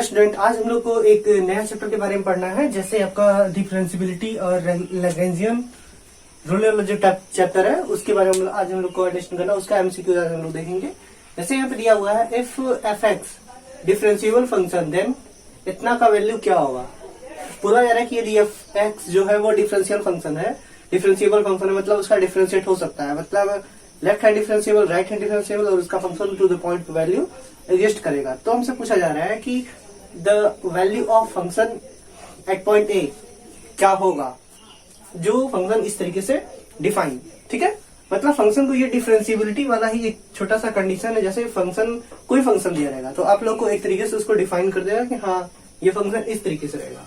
Student, आज हम लोग को एक नया चैप्टर के बारे में पढ़ना है। जैसे आपका डिफरेंशियबिलिटी और लैग्रेंजियन रूलर जो चैप्टर है उसके बारे में आज हम लोग को अंडरस्टैंड करना है। उसका एमसीक्यू आज हम लोग देखेंगे। जैसे यहाँ पे दिया हुआ है if f x differentiable function then इतना का वैल्यू क्या होगा। बोला जा रहा है कि यदि एफ एक्स जो है वो डिफरेंशियल फंक्शन है, डिफरेंशिएबल फंक्शन है, मतलब उसका डिफरेंशिएट हो सकता है, मतलब left hand differentiable, right hand differentiable और उसका function to the point value exist करेगा। तो हमसे पूछा जा रहा है कि the value of function at point a क्या होगा, जो फंक्शन इस तरीके से डिफाइन, ठीक है। मतलब फंक्शन को ये डिफरेंशिएबिलिटी वाला ही एक छोटा सा कंडीशन है। जैसे फंक्शन कोई फंक्शन दिया रहेगा तो आप लोग को एक तरीके से उसको डिफाइन कर देगा कि हाँ ये फंक्शन इस तरीके से रहेगा,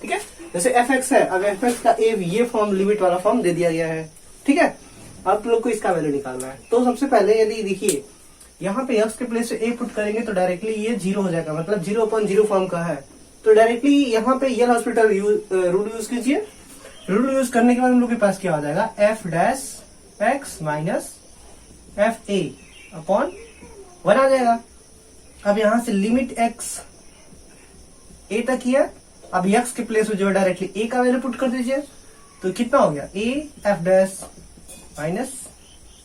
ठीक है। जैसे एफ एक्स है, अब एफ एक्स का ए ये फॉर्म लिमिट वाला फॉर्म दे दिया गया है, ठीक है। आप लोग को इसका वैल्यू निकालना है। तो सबसे पहले यदि देखिए यहाँ पे एक्स के प्लेस से ए पुट करेंगे तो डायरेक्टली ये 0 हो जाएगा, मतलब 0/0 फॉर्म का है। तो डायरेक्टली यहाँ पे यल हॉस्पिटल रूल यूज कीजिए। रूल यूज करने के बाद हम लोग के पास क्या हो जाएगा, F dash x minus F A upon 1 आ जाएगा। अब यहां से लिमिट एक्स ए तक ही है। अब एक्स के प्लेस में जो है डायरेक्टली ए का वैल्यू पुट कर दीजिए। तो कितना हो गया, ए एफ डैश माइनस,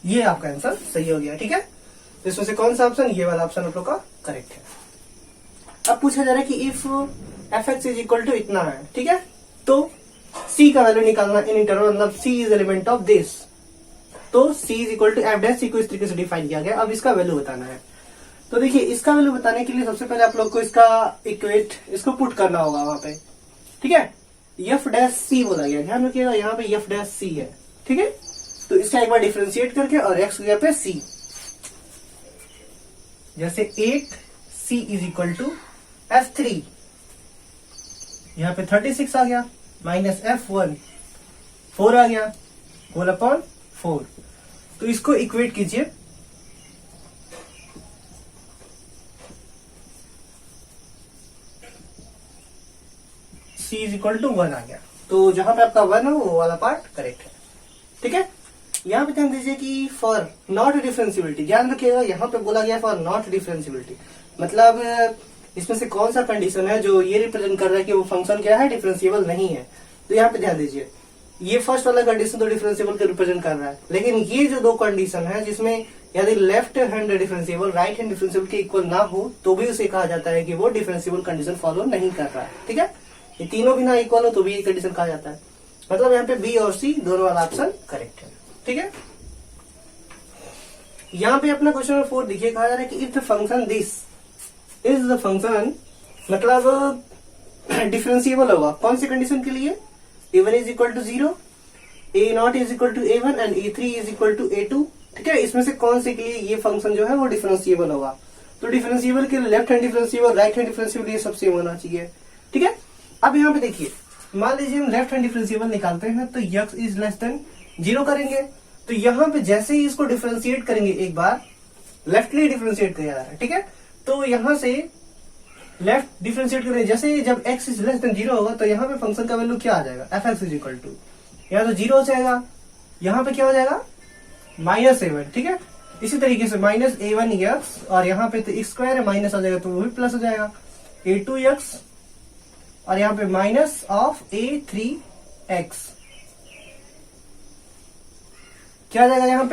ये आपका आंसर सही हो गया, ठीक है। तो इसमें से कौन सा ऑप्शन, ये वाला ऑप्शन आप लोग का करेक्ट है। अब पूछा जा रहा है कि if f x is equal to इतना है, ठीक है, तो सी का वैल्यू निकालना इन इंटरवल, मतलब C is element of this. तो C is equal to F dash, C को इस तरीके से डिफाइन किया गया। अब इसका वैल्यू बताना है। तो देखिए इसका वैल्यू बताने के लिए सबसे पहले आप लोग को इसका इक्वेट, इसको पुट करना होगा वहां पे, ठीक है। एफ डैश सी बोला गया, ध्यान रखिएगा यहाँ पे एफ डैश सी है, ठीक है। तो इसका एक बार डिफरेंशिएट करके और एक्स यहाँ पे सी, जैसे 8 सी इज इक्वल टू F3, यहाँ पे 36 आ गया, माइनस F1 4 आ गया, होल अपॉन 4। तो इसको इक्वेट कीजिए। C इज इक्वल टू 1 आ गया। तो जहां पे आपका 1 है वो वाला पार्ट करेक्ट है, ठीक है। यहाँ पे ध्यान दीजिए कि फॉर नॉट डिफरेंशिएबिलिटी, ध्यान रखिएगा यहाँ पे बोला गया फॉर नॉट डिफरेंशिएबिलिटी, मतलब इसमें से कौन सा कंडीशन है जो ये रिप्रेजेंट कर रहा है कि वो फंक्शन क्या है, डिफरेंशिएबल नहीं है। तो यहाँ पे ध्यान दीजिए, ये फर्स्ट वाला कंडीशन तो डिफरेंशिएबल को रिप्रेजेंट कर रहा है, लेकिन ये जो दो कंडीशन है जिसमें यदि left hand differentiable right hand differentiable के इक्वल ना हो तो भी उसे कहा जाता है कि वो डिफरेंशिएबल कंडीशन फॉलो नहीं कर रहा है, ठीक है। ये तीनों भी ना इक्वल हो तो भी ये कंडीशन कहा जाता है। मतलब यहाँ पे बी और सी दोनों वाला ऑप्शन करेक्ट है, ठीक है। यहाँ पे अपना क्वेश्चन नंबर 4 देखिए, कहा जा रहा है कि if the function this is the function, मतलब डिफरेंशिएबल होगा कौन सी कंडीशन के लिए, a1 is equal to 0, a0 is equal to a1 and a3 is equal to a2, ठीक है। इसमें से कौन से के लिए ये फंक्शन जो है वो डिफरेंशिएबल होगा। तो डिफरेंशिएबल के लिए left hand differentiable, right hand differentiable ये सब सेम होना चाहिए, ठीक है। अब यहाँ पे देखिए, मान लीजिए हम लेफ्ट हैंड डिफरेंशिएबल निकालते हैं तो x इज लेस देन 0 करेंगे। तो यहाँ पे जैसे ही इसको डिफरेंशिएट करेंगे, एक बार लेफ्टली डिफरेंशिएट किया जा रहा है, ठीक है। तो यहाँ से लेफ्ट डिफरेंशिएट करेंगे, जैसे जब x इज लेस देन 0 होगा तो यहाँ पे फंक्शन का वैल्यू क्या आ जाएगा, f x is equal to, यहाँ तो 0 हो जाएगा, यहाँ पे क्या हो जाएगा -a1, ठीक है। इसी तरीके से -a1x और यहाँ पे तो x स्क्वायर है, माइनस आ जाएगा तो वो भी प्लस हो जाएगा, a2x और यहाँ पे माइनस ऑफ a3x, क्या आ जाएगा यहाँ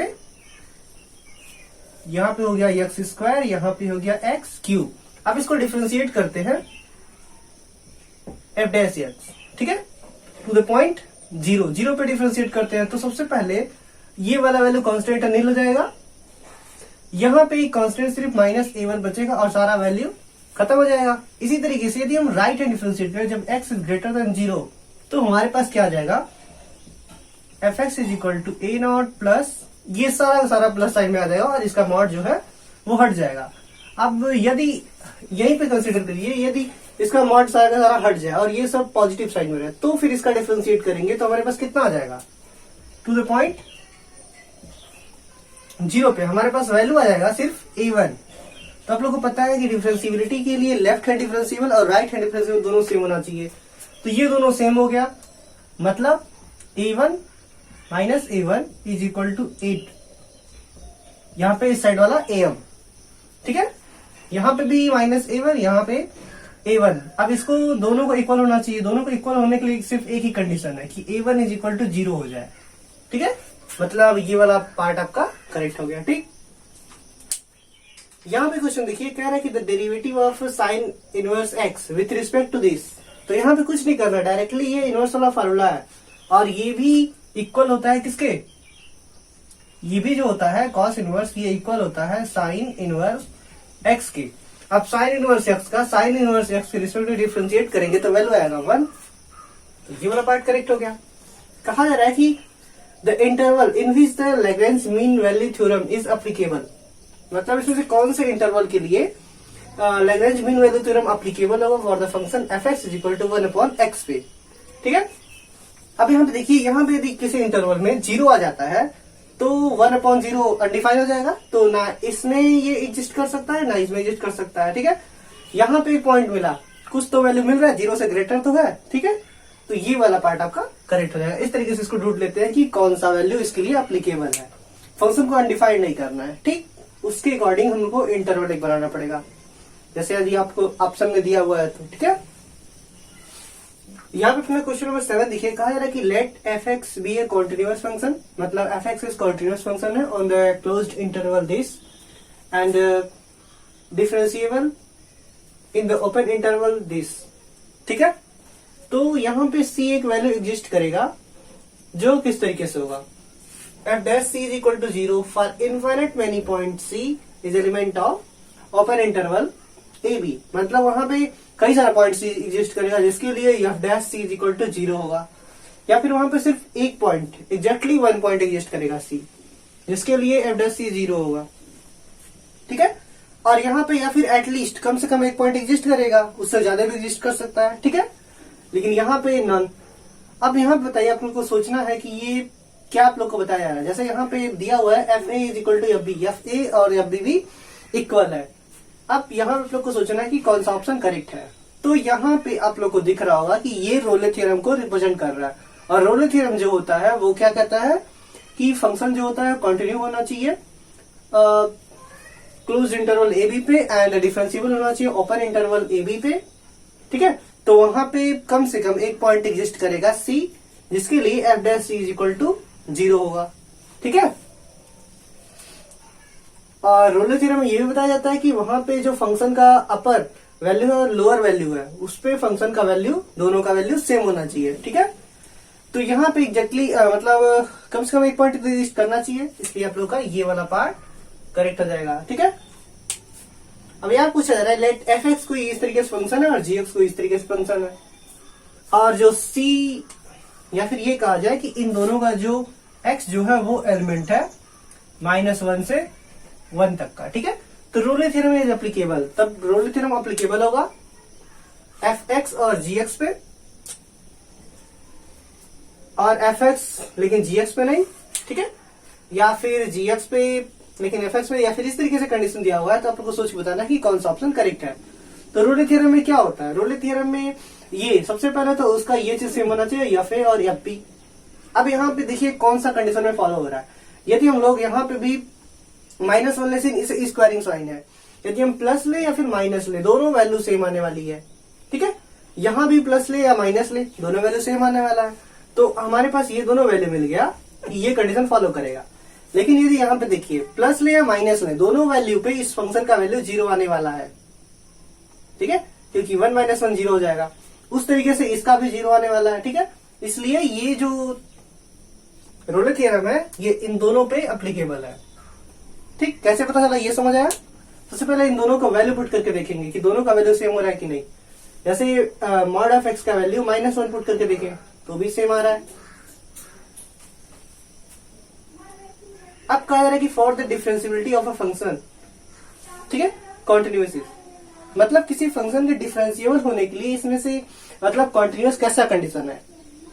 पे हो गया एक्स स्क्वायर, यहाँ पे हो गया एक्स क्यूब। अब इसको डिफरेंशिएट करते हैं एफ डैश एक्स, ठीक है, टू द पॉइंट 0 पे डिफरेंशिएट करते हैं। तो सबसे पहले ये वाला वैल्यू कांस्टेंट नील हो जाएगा, यहाँ पे कांस्टेंट सिर्फ -a1 बचेगा और सारा वैल्यू खत्म हो जाएगा। इसी तरीके से यदि हम राइट हैंड डिफरेंशिएट करें जब x इज ग्रेटर देन 0 तो हमारे पास क्या आ जाएगा, f x is equal to a0 plus, ये सारा का सारा प्लस साइन में आ जाएगा और इसका मॉड जो है वो हट जाएगा। अब यदि यहीं पे कंसीडर करिए, यदि इसका मॉड सारा का सारा हट जाए और ये सब पॉजिटिव साइन में रहे तो फिर इसका डिफरेंशिएट करेंगे तो हमारे पास कितना आ जाएगा, टू द पॉइंट 0 पे हमारे पास वैल्यू आ जाएगा सिर्फ a1। तो आप लोग को पता है कि डिफरेंशिएबिलिटी के लिए लेफ्ट हैंड डिफरेंशिएबल और राइट हैंड डिफरेंशिएबल दोनों सेम होना चाहिए। तो ये दोनों सेम हो गया, मतलब a1 minus a1 is equal to 8, यहाँ पे इस साइड वाला am, ठीक है। यहाँ पे भी -a1, यहाँ पे A1। अब इसको दोनों को इक्वल होना चाहिए, दोनों को इक्वल होने के लिए सिर्फ एक ही कंडीशन है कि A1 इज इक्वल टू 0 हो जाए। ठीक है, मतलब ये वाला पार्ट आपका करेक्ट हो गया। ठीक, यहाँ पे क्वेश्चन देखिए, कह रहा है कि the derivative of sine inverse x with respect to this. तो यहाँ पे कुछ नहीं करना, डायरेक्टली ये इनवर्स वाला फॉर्मूला है और ये भी इक्वल होता है किसके, ये भी जो होता है कॉस इनवर्स, ये इक्वल होता है साइन इनवर्स एक्स के। अब साइन इनवर्स एक्स का साइन इनवर्स एक्स के रिस्पेक्ट में डिफरेंशिएट करेंगे तो वैल्यू आएगा 1। तो ये वाला पार्ट करेक्ट हो गया। कहा जा रहा है कि the interval in which the Lagrange mean value theorem is applicable. मतलब इसमें से कौन से इंटरवल के लिए Lagrange mean value theorem applicable होगा for the function f x is equal to 1/x पे। ठीक है, अब यहाँ पे देखिए, यहाँ पे यदि किसी इंटरवल में 0 आ जाता है तो 1/0 अनडिफाइन हो जाएगा, तो ना इसमें ये एग्जिस्ट कर सकता है ना इसमें एग्जिस्ट कर सकता है। ठीक है, यहाँ पे पॉइंट मिला, कुछ तो वैल्यू मिल रहा है, 0 से ग्रेटर तो है। ठीक है, तो ये वाला पार्ट आपका करेक्ट हो जाएगा। इस तरीके से इसको ढूंढ लेते हैं कि कौन सा वैल्यू इसके लिए अप्लीकेबल है। फंक्शन को अनडिफाइंड नहीं करना है। ठीक, उसके अकॉर्डिंग हमको इंटरवल एक बनाना पड़ेगा, जैसे यदि आपको ऑप्शन में दिया हुआ है तो। ठीक है, यहाँ पे अपने क्वेश्चन नंबर 7 देखिए, कहा जा रहा है कि let f x be a continuous function, मतलब f x is continuous function है on the closed interval this and differentiable in the open interval this. ठीक है, तो यहाँ पे सी एक वैल्यू एग्जिस्ट करेगा जो किस तरीके से होगा, f dash c is equal to 0 for infinite many point c is element of open interval a b. मतलब वहां पे कई सारा पॉइंट सी एग्जिस्ट करेगा जिसके लिए f dash c is equal to 0 होगा, या फिर वहां पे सिर्फ एक पॉइंट, एग्जैक्टली 1 पॉइंट एग्जिस्ट करेगा सी, जिसके लिए एफ डैश सी 0 होगा। ठीक है, और यहाँ पे या फिर एटलीस्ट कम से कम एक पॉइंट एग्जिस्ट करेगा, उससे ज्यादा भी एग्जिस्ट कर सकता है। ठीक है, लेकिन यहाँ पे नन। अब यहाँ पे बताइए, आप लोग को सोचना है कि ये क्या आप लोग को बताया जा रहा है। जैसे यहाँ पे दिया हुआ है f a is equal to f b, f a और एफ बी भी इक्वल है। अब यहाँ आप लोग को सोचना है कि कौन सा ऑप्शन करेक्ट है। तो यहाँ पे आप लोग को दिख रहा होगा कि ये रोले थ्योरम को रिप्रेजेंट कर रहा है, और रोले थ्योरम जो होता है वो क्या कहता है कि फंक्शन जो होता है कंटिन्यू होना चाहिए क्लोज इंटरवल ए बी पे एंड डिफरेंशिएबल होना चाहिए ओपन इंटरवल ए बी पे। ठीक है, तो वहां पे कम से कम एक पॉइंट एग्जिस्ट करेगा सी, जिसके लिए f dash c is equal to 0 होगा। ठीक है, और रोले थ्योरम में ये भी बताया जाता है कि वहां पे जो फंक्शन का अपर वैल्यू है और लोअर वैल्यू है, उस पे फंक्शन का वैल्यू, दोनों का वैल्यू सेम होना चाहिए। ठीक है, तो यहाँ पे एग्जैक्टली मतलब कम से कम एक पॉइंट एग्जिस्ट करना चाहिए, इसलिए आप लोग का ये वाला पार्ट करेक्ट हो जाएगा। ठीक है, अब यहाँ पूछा जा रहा है लेट एफ एक्स कोई इस तरीके से फंक्शन है और जी एक्स कोई इस तरीके से फंक्शन है, और जो सी, या फिर ये कहा जाए कि इन दोनों का जो एक्स जो है वो एलिमेंट है -1 से 1 तक का। ठीक है, तो रोले थ्योरम इज एप्लीकेबल, तब रोले थ्योरम एप्लीकेबल होगा एफ एक्स और जी एक्स पे, और एफ एक्स लेकिन जी एक्स पे नहीं। ठीक है, या फिर जी एक्स पे लेकिन एफ एक्स पे, या फिर इस तरीके से कंडीशन दिया हुआ है, तो आप लोग को सोच बताना कि कौन सा ऑप्शन करेक्ट है। तो रोले थ्योरम में क्या होता है, रोले थ्योरम में ये सबसे पहले तो उसका ये चीज सेम होना चाहिए एफ ए और एफ बी। अब यहाँ पे देखिए कौन सा कंडीशन में फॉलो हो रहा है। यदि हम लोग यहाँ पे भी -1 ले, इसे स्क्वायरिंग साइन है, यदि हम प्लस ले या फिर माइनस ले, दोनों वैल्यू सेम आने वाली है। ठीक है, यहाँ भी प्लस ले या माइनस ले, दोनों वैल्यू सेम आने वाला है, तो हमारे पास ये दोनों वैल्यू मिल गया, ये कंडीशन फॉलो करेगा। लेकिन यदि यहाँ पे देखिए प्लस ले या माइनस ले, दोनों वैल्यू पे इस फंक्शन का वैल्यू 0 आने वाला है। ठीक है, क्योंकि 1 - 1 0 हो जाएगा, उस तरीके से इसका भी 0 आने वाला है। ठीक है, इसलिए ये जो रोले थ्योरम है ये इन दोनों पे एप्लीकेबल है। ठीक, कैसे पता चला ये समझ आया। सबसे पहले इन दोनों का वैल्यू पुट करके देखेंगे कि दोनों का वैल्यू सेम हो रहा है कि नहीं। जैसे मॉड ऑफ एक्स का वैल्यू -1 पुट करके देखें तो भी सेम आ रहा है। अब कहा जा रहा है कि for the differentiability of a function, ठीक है, कॉन्टिन्यूअस, मतलब किसी फंक्शन के डिफरेंशिएबल होने के लिए इसमें से मतलब कॉन्टिन्यूअस कैसा कंडीशन है,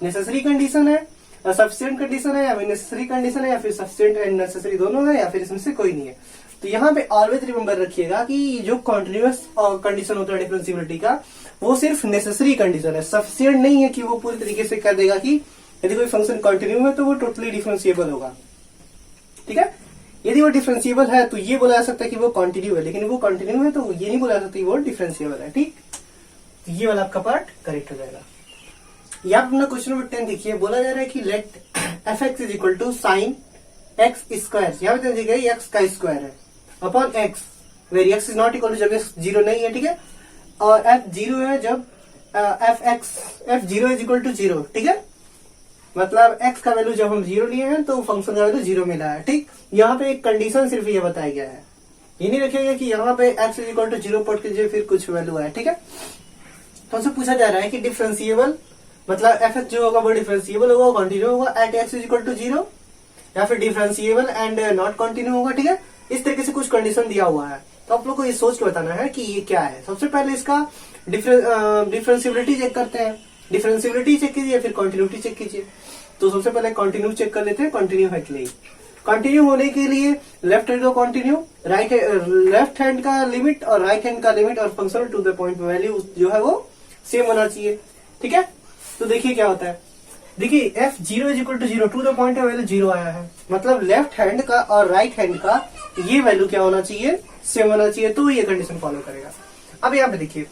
नेसेसरी कंडीशन है, सफिशिएंट कंडीशन है, या फिर नेसेसरी कंडीशन है, या फिर सफिशिएंट एंड नेसेसरी दोनों है, या फिर इसमें से कोई नहीं है। तो यहाँ पे ऑलवेज रिमेंबर रखिएगा कि जो कॉन्टिन्यूअस कंडीशन होता है डिफरेंशिएबिलिटी का, वो सिर्फ नेसेसरी कंडीशन है, सफिशिएंट नहीं है कि वो पूरी तरीके से कर देगा कि यदि कोई फंक्शन कंटिन्यू है तो वो टोटली डिफरेंशिएबल होगा। ठीक है, यदि वो डिफरेंशिएबल है तो ये बोला जा सकता है कि वो कंटिन्यू है, लेकिन वो कंटिन्यू है तो ये नहीं बोला जा सकता कि वो डिफरेंशिएबल है। ठीक, ये वाला आपका पार्ट करेक्ट हो जाएगा। यहाँ अपना क्वेश्चन नंबर 10 देखिए, बोला जा रहा है कि let f x is equal to sine x square, यहाँ पे देखिए एक्स का स्क्वायर है upon x where x is not equal to, जब एक्स जीरो नहीं है, ठीक है, और एफ जीरो है जब f zero is equal to zero, ठीक है, मतलब एक्स का वैल्यू जब हम जीरो लिए हैं तो फंक्शन का वैल्यू जीरो मिला है, ठीक। यहाँ पे एक कंडीशन सिर्फ ये बताया गया है, ये नहीं रखेगा कि यहाँ पे x is equal to zero put कीजिए फिर कुछ वैल्यू है, ठीक है। तो हमसे पूछा जा रहा है कि डिफरेंशिएबल मतलब एफ एक्स जो होगा वो डिफरेंशिएबल होगा, कंटिन्यू होगा at x is equal to zero, या फिर डिफरेंशिएबल एंड नॉट कंटिन्यू होगा, ठीक है। इस तरीके से कुछ कंडीशन दिया हुआ है, तो आप लोग को ये सोच के बताना है कि ये क्या है। सबसे पहले इसका डिफरेंशिएबिलिटी चेक करते हैं, डिफरेंशिएबिलिटी चेक कीजिए फिर कंटिन्यूटी चेक कीजिए। तो सबसे पहले कंटिन्यू चेक कर लेते हैं, कंटिन्यू है कि नहीं। कंटिन्यू होने के लिए लेफ्ट हैंड का कंटिन्यू, लेफ्ट हैंड का लिमिट और राइट हैंड का लिमिट और functional to the point value जो है वो सेम होना चाहिए, ठीक है। तो देखिए क्या होता है, देखिए f zero is equal to zero, to the point value zero आया है, मतलब लेफ्ट हैंड का और राइट हैंड का ये वैल्यू क्या होना चाहिए, सेम होना चाहिए, तो ये कंडीशन फॉलो करेगा। अब यहाँ पे देखिए,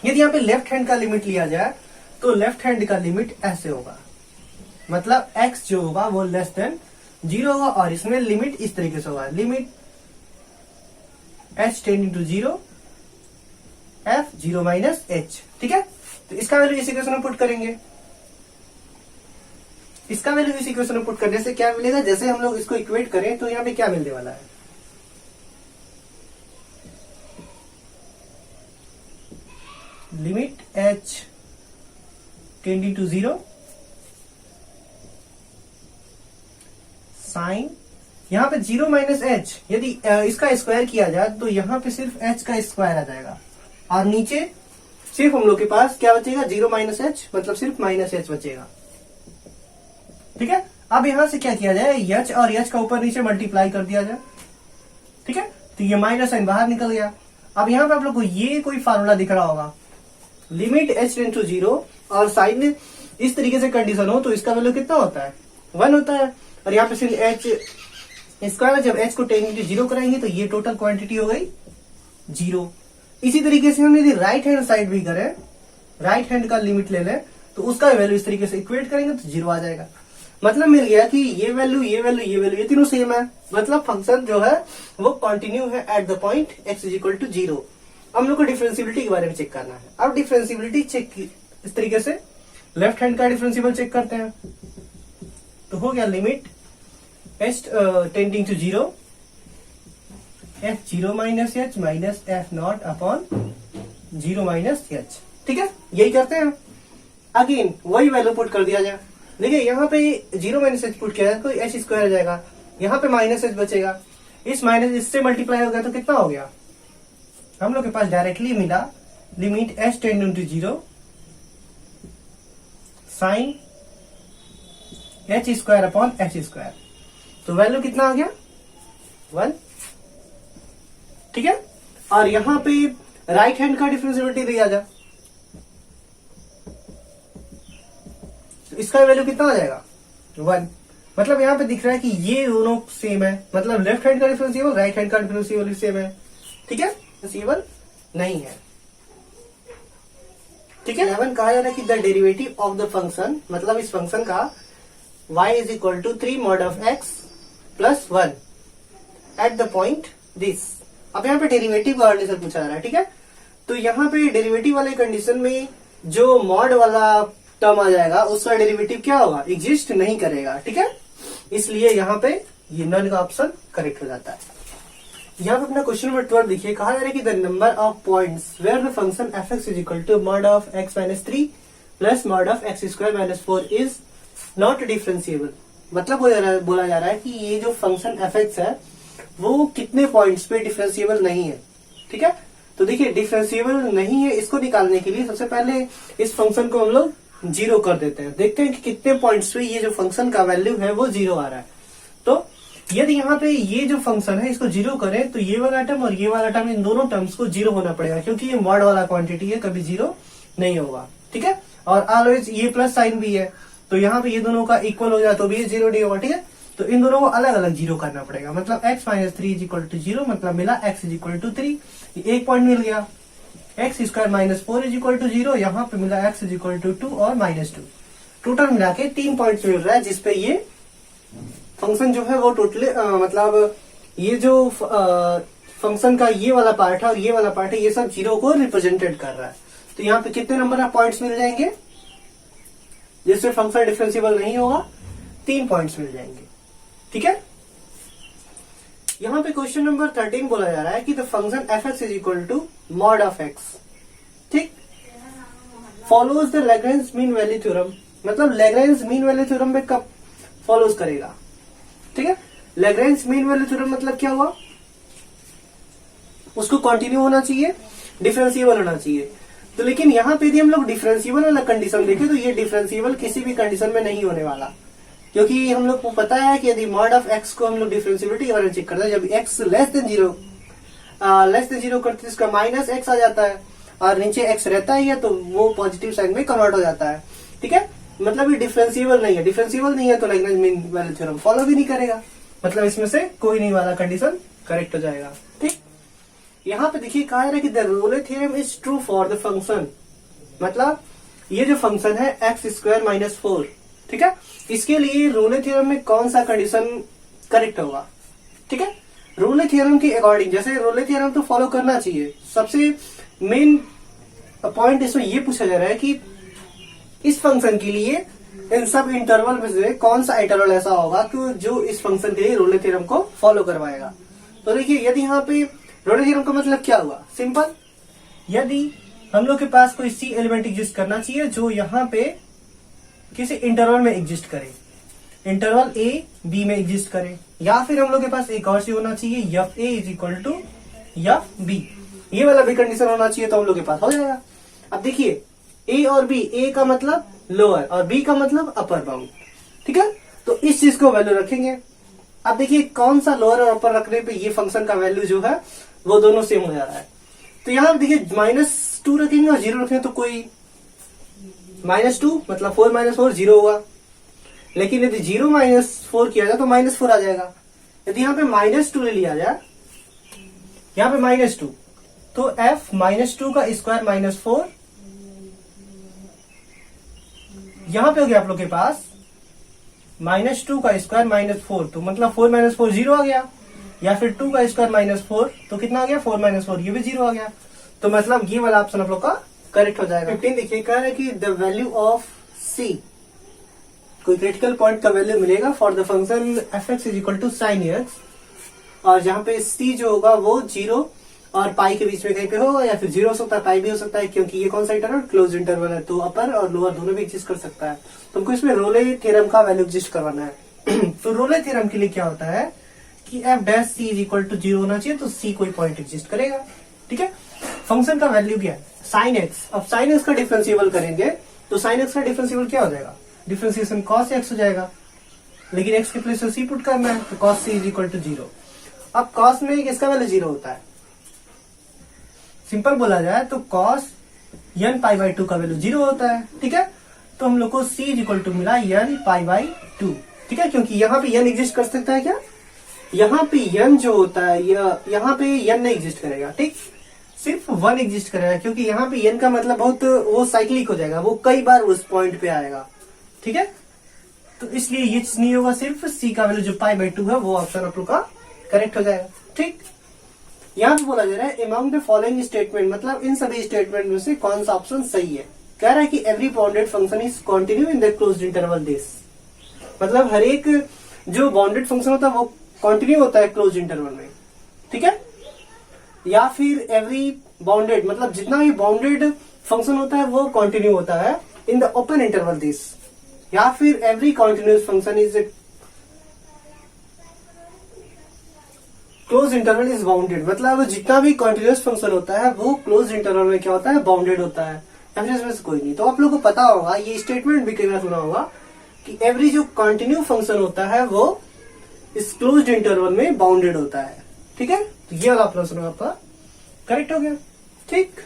यदि यहाँ पे लेफ्ट हैंड का लिमिट लिया जाए तो लेफ्ट हैंड का लिमिट ऐसे होगा, मतलब x जो होगा वो लेस देन जीरो होगा, और इसमें लिमिट इस तरीके से होगा, limit h tending to zero f zero minus h, ठीक है। तो इसका वैल्यू इस इक्वेशन में पुट करेंगे, इसका वैल्यू इस इक्वेशन में पुट करने से क्या मिलेगा, जैसे हम लोग इसको इक्वेट करें तो यहाँ पे क्या मिलने वाला है, limit h tending to zero sine, यहाँ पे जीरो माइनस एच, यदि इसका स्क्वायर किया जाए तो यहाँ पे सिर्फ एच का स्क्वायर आ जाएगा, और नीचे सिर्फ हम लोग के पास क्या बचेगा, जीरो माइनस एच, मतलब सिर्फ माइनस एच बचेगा, ठीक है। अब यहां से क्या किया जाए, एच और एच का ऊपर नीचे मल्टीप्लाई कर दिया जाए, ठीक है। तो ये माइनस साइन बाहर निकल गया। अब यहाँ पे आप लोग को ये कोई फार्मूला दिख रहा होगा, limit h tend to zero और साइन इस तरीके से कंडीशन हो तो इसका वैल्यू कितना होता है, 1 होता है, और यहाँ पे सिर्फ एच स्क्वायर, जब एच को टेंडिंग टू जीरो कराएंगे तो ये टोटल क्वांटिटी हो गई जीरो। इसी तरीके से हम यदि राइट हैंड साइड भी करें, राइट हैंड का लिमिट ले लें तो उसका वैल्यू इस तरीके से इक्वेट करेंगे तो जीरो आ जाएगा, मतलब मिल गया कि ये वैल्यू ये वैल्यू ये वैल्यू ये तीनों सेम है, मतलब फंक्शन जो है वो कंटिन्यू है at the point x is equal to zero. हम लोग को डिफरेंशिएबिलिटी के बारे में चेक करना है। अब डिफरेंशिएबिलिटी चेक इस तरीके से लेफ्ट हैंड का डिफरेंशिएबल चेक करते हैं, तो हो गया limit h tending to zero f zero minus h minus f not upon zero minus h, ठीक है, यही करते हैं। अगेन वही वैल्यू पुट कर दिया जाए, देखिए यहाँ पे जीरो माइनस एच पुट किया जाए तो एच स्क्वायर आ जाएगा, यहाँ पे माइनस एच बचेगा, इस माइनस इससे मल्टीप्लाई हो गया तो कितना हो गया, हम लोग के पास डायरेक्टली मिला limit h tending to zero sine h square upon h square, तो वैल्यू कितना आ गया 1, ठीक है। और यहाँ पे राइट हैंड का डिफरेंशिएबिलिटी दिया जाए तो इसका वैल्यू कितना आ जाएगा 1, मतलब यहाँ पे दिख रहा है कि ये दोनों सेम है, मतलब लेफ्ट हैंड का डिफरेंशिएबल राइट हैंड का डिफरेंशिएबल सेम है, ठीक है, डिफरेंशिएबल नहीं है, ठीक है। 11 कहा जा रहा है कि the derivative of the function, मतलब इस फंक्शन का y is equal to 3 mod of x plus 1 at the point this. अब यहाँ पे डेरिवेटिव का कंडीशन पूछा जा रहा है, ठीक है। तो यहाँ पे डेरिवेटिव वाले कंडीशन में जो मॉड वाला टर्म आ जाएगा उसका डेरिवेटिव क्या होगा, एग्जिस्ट नहीं करेगा, ठीक है, इसलिए यहाँ पे ये नन का ऑप्शन करेक्ट हो जाता है। यहाँ पे अपना क्वेश्चन नंबर 12 देखिए, कहा जा रहा है कि the number of points where the function f x is equal to mod of x minus 3 plus mod of x square minus 4 is not differentiable, मतलब बोला जा रहा है कि ये जो फंक्शन एफ एक्स है वो कितने पॉइंट्स पे डिफरेंशिएबल नहीं है, ठीक है। तो देखिए डिफरेंशिएबल नहीं है, इसको निकालने के लिए सबसे पहले इस फंक्शन को हम लोग जीरो कर देते हैं, देखते हैं कि कितने पॉइंट्स पे ये जो फंक्शन का वैल्यू है वो जीरो आ रहा है। तो यदि यहाँ पे ये जो फंक्शन है इसको जीरो करें तो ये वाला टर्म और ये वाला टर्म, इन दोनों टर्म्स को जीरो होना पड़ेगा, क्योंकि ये मॉड वाला क्वांटिटी है, कभी जीरो नहीं होगा, ठीक है। और ऑलवेज ये प्लस साइन भी है, तो यहाँ पे ये दोनों का इक्वल हो जाए तो भी ये जीरो नहीं होगा, ठीक है। तो इन दोनों को अलग अलग जीरो करना पड़ेगा, मतलब x minus 3 is equal to zero, मतलब मिला x इज इक्वल टू 3, एक पॉइंट मिल गया। X square minus 4 is equal to 0, यहाँ पे मिला एक्स इज इक्वल टू 2 और -2। टोटल मिला के 3 पॉइंट्स मिल रहा है, जिसपे ये फंक्शन जो है वो टोटली मतलब ये जो फंक्शन का ये वाला पार्ट है और ये वाला पार्ट है, ये सब 0 को रिप्रेजेंटेड कर रहा है। तो यहाँ पे कितने नंबर ऑफ पॉइंट्स मिल जाएंगे जिससे फंक्शन डिफरेंशिएबल नहीं होगा? 3 पॉइंट्स मिल जाएंगे। ठीक है। यहाँ पे क्वेश्चन नंबर 13 बोला जा रहा है कि the function f x is equal to mod of x, ठीक, follows the Lagrange mean value theorem. मतलब लैग्रेंज मीन वैल्यू थ्योरम में कब फॉलोज करेगा? ठीक है। लैग्रेंज मीन वैल्यू थ्योरम मतलब क्या हुआ? उसको कंटिन्यू होना चाहिए, डिफरेंशिएबल होना चाहिए। तो लेकिन यहाँ पे यदि हम लोग डिफरेंशिएबल वाला कंडीशन देखें तो ये डिफरेंशिएबल किसी भी कंडीशन में नहीं होने वाला, क्योंकि हम लोग को पता है कि यदि मॉड ऑफ एक्स को हम लोग डिफरेंशिएबिलिटी के बारे में चेक करते हैं, जब एक्स लेस देन जीरो करते हैं इसका माइनस एक्स आ जाता है और नीचे एक्स रहता ही है तो वो पॉजिटिव साइन में कन्वर्ट हो जाता है। ठीक है। मतलब ये डिफरेंशिएबल नहीं है, डिफरेंशिएबल नहीं है तो Lagrange mean value theorem follow भी नहीं करेगा। मतलब इसमें से कोई नहीं वाला कंडीशन करेक्ट हो जाएगा। ठीक। यहाँ पे देखिए कहा जा रहा है कि the role theorem is true for the function, मतलब ये जो फंक्शन है एक्स स्क्वायर माइनस 4, ठीक है, इसके लिए रोले थ्योरम में कौन सा कंडीशन करेक्ट होगा? ठीक है। रोले थ्योरम के अकॉर्डिंग, जैसे रोले थ्योरम तो फॉलो करना चाहिए, सबसे मेन पॉइंट इसमें ये पूछा जा रहा है कि इस फंक्शन के लिए इन सब इंटरवल में से कौन सा इंटरवल ऐसा होगा कि जो इस फंक्शन के लिए रोले थ्योरम को फॉलो करवाएगा। तो देखिए यदि यहाँ पे रोले थ्योरम का मतलब क्या हुआ? सिंपल, यदि हम लोग के पास कोई सी एलिमेंट एग्जिस्ट करना चाहिए जो यहाँ पे किसी इंटरवल में एग्जिस्ट करे, इंटरवल ए बी में एग्जिस्ट करे, या फिर हम लोग के पास एक और सी होना चाहिए f a is equal to f b, ये वाला भी कंडीशन होना चाहिए तो हम लोग के पास हो जाएगा। अब देखिए ए और बी, ए का मतलब लोअर और बी का मतलब अपर बाउंड, ठीक है, तो इस चीज को वैल्यू रखेंगे। अब देखिए कौन सा लोअर और अपर रखने पे ये फंक्शन का वैल्यू जो है वो दोनों सेम हो जा रहा है। तो यहाँ देखिए -2 रखेंगे और 0 रखेंगे तो कोई -2 मतलब 4 - 4 0 होगा, लेकिन यदि 0 - 4 किया जाए तो -4 आ जाएगा। यदि यहाँ पे -2 ले लिया जाए, यहाँ पे -2 तो f -2 का स्क्वायर -4, यहाँ पे हो गया आप लोग के पास -2 का स्क्वायर -4, तो मतलब 4 - 4 0 आ गया, या फिर 2 का स्क्वायर -4 तो कितना आ गया 4 - 4, ये भी 0 आ गया। तो मतलब ये वाला ऑप्शन आप लोग का करेक्ट हो जाएगा। 15 देखिए कह रहा है कि द वैल्यू ऑफ सी, कोई क्रिटिकल पॉइंट का वैल्यू मिलेगा for the function f x is equal to sine x, और जहां पे सी जो होगा वो 0 और पाई के बीच में कहीं पे होगा, या फिर 0 हो सकता है, पाई भी हो सकता है, क्योंकि ये कौन सा इंटरवल? क्लोज इंटरवल है, तो अपर और लोअर दोनों भी एग्जिस्ट कर सकता है। तो हमको इसमें रोले थ्योरम का वैल्यू एग्जिस्ट करवाना है। तो रोले थ्योरम के लिए क्या होता है कि f dash c is equal to 0 होना चाहिए, तो सी कोई पॉइंट एग्जिस्ट करेगा। ठीक है। फंक्शन का वैल्यू क्या है? Sine x. अब साइन एक्स का डिफरेंशिएबल करेंगे तो साइन एक्स का डिफरेंशिएबल क्या हो जाएगा? डिफरेंशिएशन कॉस एक्स हो जाएगा, लेकिन एक्स के प्लेस में सी पुट करना है तो cos c is equal to 0। अब कॉस में किसका वैल्यू 0 होता है? सिंपल बोला जाए तो कॉस n π/2 का वैल्यू 0 होता है। ठीक है। तो हम लोग को c इज इक्वल टू मिला n π/2। ठीक है, क्योंकि यहाँ पे n एग्जिस्ट कर सकता है क्या? यहाँ पे n जो होता है यहाँ पे n नहीं एग्जिस्ट करेगा। ठीक, सिर्फ 1 एग्जिस्ट करेगा, क्योंकि यहाँ पे n का मतलब बहुत वो साइक्लिक हो जाएगा, वो कई बार उस पॉइंट पे आएगा। ठीक है, तो इसलिए ये चीज नहीं होगा, सिर्फ c का वैल्यू जो π/2 है वो ऑप्शन आप लोग का करेक्ट हो जाएगा। ठीक, यहाँ पे बोला जा रहा है अमंग द फॉलोइंग स्टेटमेंट, मतलब इन सभी स्टेटमेंट में से कौन सा ऑप्शन सही है। कह रहा है कि every bounded function is continue in the closed interval this, मतलब हर एक जो बाउंडेड फंक्शन होता है वो कंटिन्यू होता है क्लोज्ड इंटरवल में। ठीक है, या फिर एवरी बाउंडेड मतलब जितना भी बाउंडेड फंक्शन होता है वो कंटिन्यू होता है इन द ओपन इंटरवल दिस, या फिर every continuous function is close interval is bounded, मतलब जितना भी कंटिन्यूअस फंक्शन होता है वो क्लोज इंटरवल में क्या होता है? बाउंडेड होता है, या फिर इसमें से कोई नहीं। तो आप लोगों को पता होगा, ये स्टेटमेंट भी कई बार सुना होगा कि एवरी जो कंटिन्यू फंक्शन होता है वो इस क्लोज्ड इंटरवल में बाउंडेड होता है। ठीक है, तो ये वाला प्रश्न आपका करेक्ट हो गया। ठीक।